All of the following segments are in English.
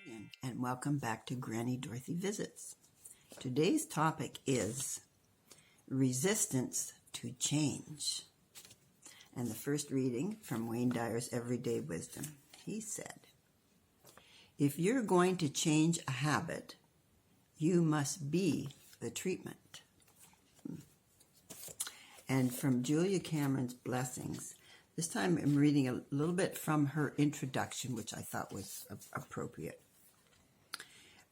Morning and welcome back to Granny Dorothy Visits. Today's topic is resistance to change. And the first reading from Wayne Dyer's Everyday Wisdom. He said, if you're going to change a habit, you must be the treatment. And from Julia Cameron's Blessings, this time I'm reading a little bit from her introduction, which I thought was appropriate.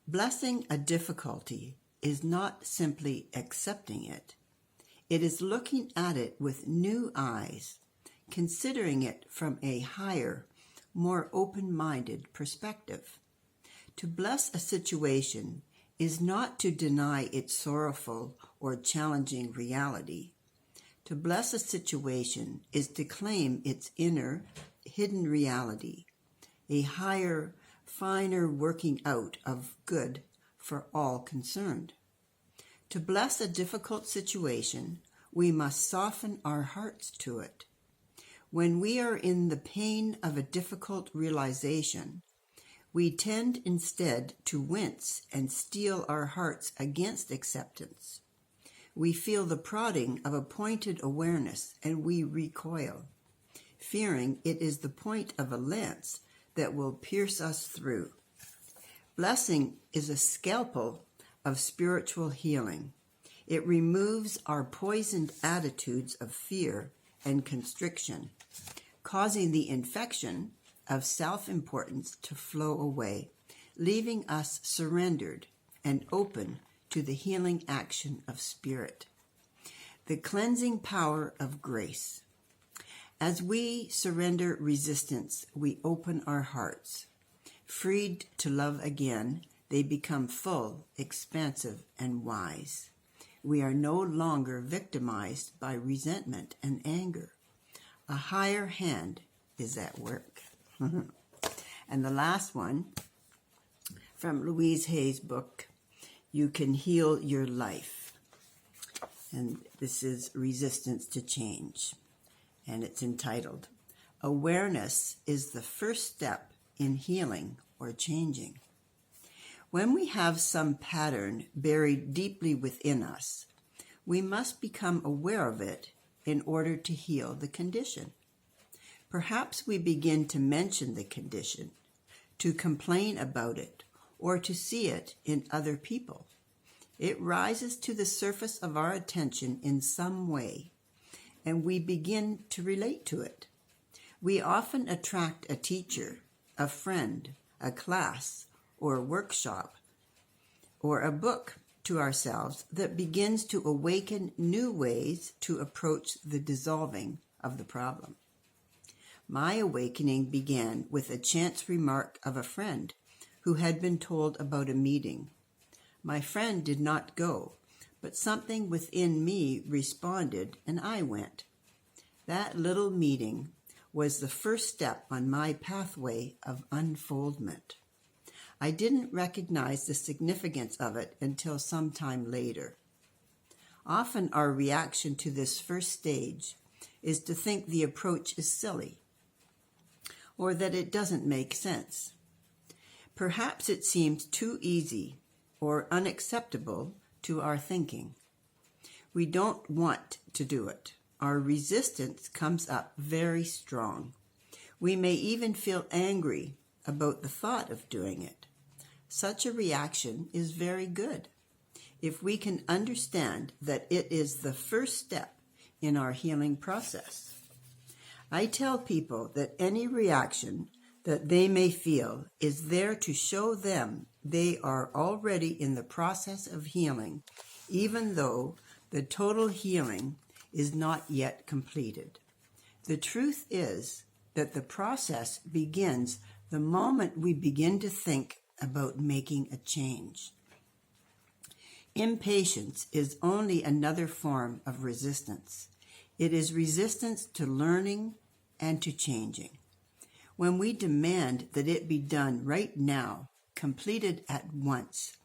Blessing a difficulty is not simply accepting it. It is looking at it with new eyes, considering it from a higher, more open-minded perspective. To bless a situation is not to deny its sorrowful or challenging reality. To bless a situation is to claim its inner, hidden reality, a higher, finer working out of good for all concerned. To bless a difficult situation, we must soften our hearts to it. When we are in the pain of a difficult realization, we tend instead to wince and steel our hearts against acceptance. We feel the prodding of a pointed awareness and we recoil, fearing it is the point of a lance that will pierce us through. Blessing is a scalpel of spiritual healing. It removes our poisoned attitudes of fear and constriction, causing the infection of self-importance to flow away, leaving us surrendered and open to the healing action of spirit. The cleansing power of grace. As we surrender resistance, we open our hearts. Freed to love again, they become full, expansive, and wise. We are no longer victimized by resentment and anger. A higher hand is at work. And the last one, from Louise Hay's book, You Can Heal Your Life. And this is Resistance to Change. And it's entitled, Awareness is the First Step in Healing or Changing. When we have some pattern buried deeply within us, we must become aware of it in order to heal the condition. Perhaps we begin to mention the condition, to complain about it, or to see it in other people. It rises to the surface of our attention in some way, and we begin to relate to it. We often attract a teacher, a friend, a class, or a workshop, or a book to ourselves that begins to awaken new ways to approach the dissolving of the problem. My awakening began with a chance remark of a friend who had been told about a meeting. My friend did not go, but something within me responded and I went. That little meeting was the first step on my pathway of unfoldment. I didn't recognize the significance of it until some time later. Often our reaction to this first stage is to think the approach is silly or that it doesn't make sense. Perhaps it seems too easy or unacceptable to our thinking. We don't want to do it. Our resistance comes up very strong. We may even feel angry about the thought of doing it. Such a reaction is very good if we can understand that it is the first step in our healing process. I tell people that any reaction that they may feel is there to show them they are already in the process of healing, even though the total healing is not yet completed. The truth is that the process begins the moment we begin to think about making a change. Impatience is only another form of resistance. It is resistance to learning and to changing. When we demand that it be done right now, completed at once,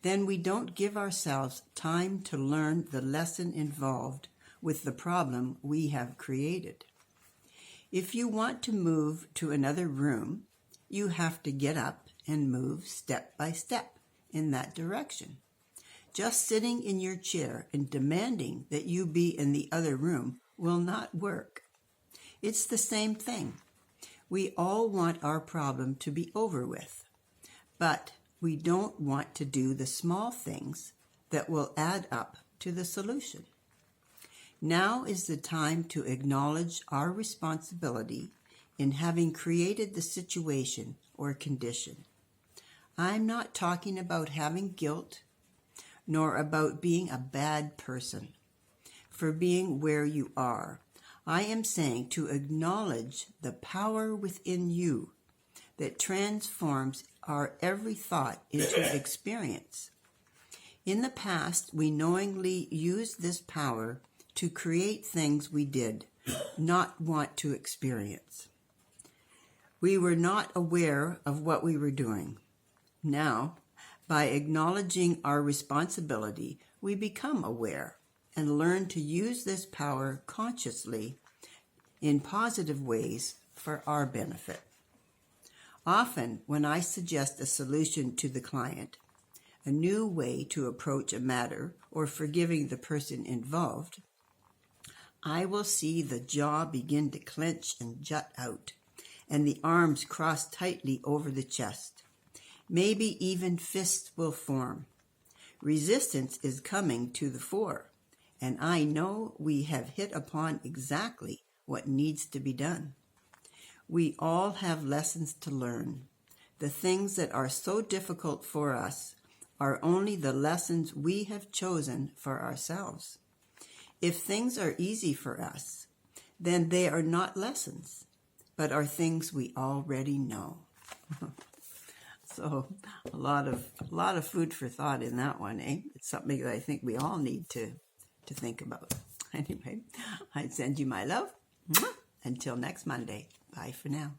then we don't give ourselves time to learn the lesson involved with the problem we have created. If you want to move to another room, you have to get up and move step by step in that direction. Just sitting in your chair and demanding that you be in the other room will not work. It's the same thing. We all want our problem to be over with, but we don't want to do the small things that will add up to the solution. Now is the time to acknowledge our responsibility in having created the situation or condition. I'm not talking about having guilt, nor about being a bad person for being where you are. I am saying to acknowledge the power within you that transforms our every thought into experience. In the past, we knowingly used this power to create things we did not want to experience. We were not aware of what we were doing. Now, by acknowledging our responsibility, we become aware and learn to use this power consciously in positive ways for our benefit. Often, when I suggest a solution to the client, a new way to approach a matter, or forgiving the person involved, I will see the jaw begin to clench and jut out, and the arms cross tightly over the chest. Maybe even fists will form. Resistance is coming to the fore, and I know we have hit upon exactly what needs to be done. We all have lessons to learn. The things that are so difficult for us are only the lessons we have chosen for ourselves. If things are easy for us, then they are not lessons, but are things we already know. So a lot of food for thought in that one, eh? It's something that I think we all need to think about. Anyway, I send you my love. Until next Monday. Bye for now.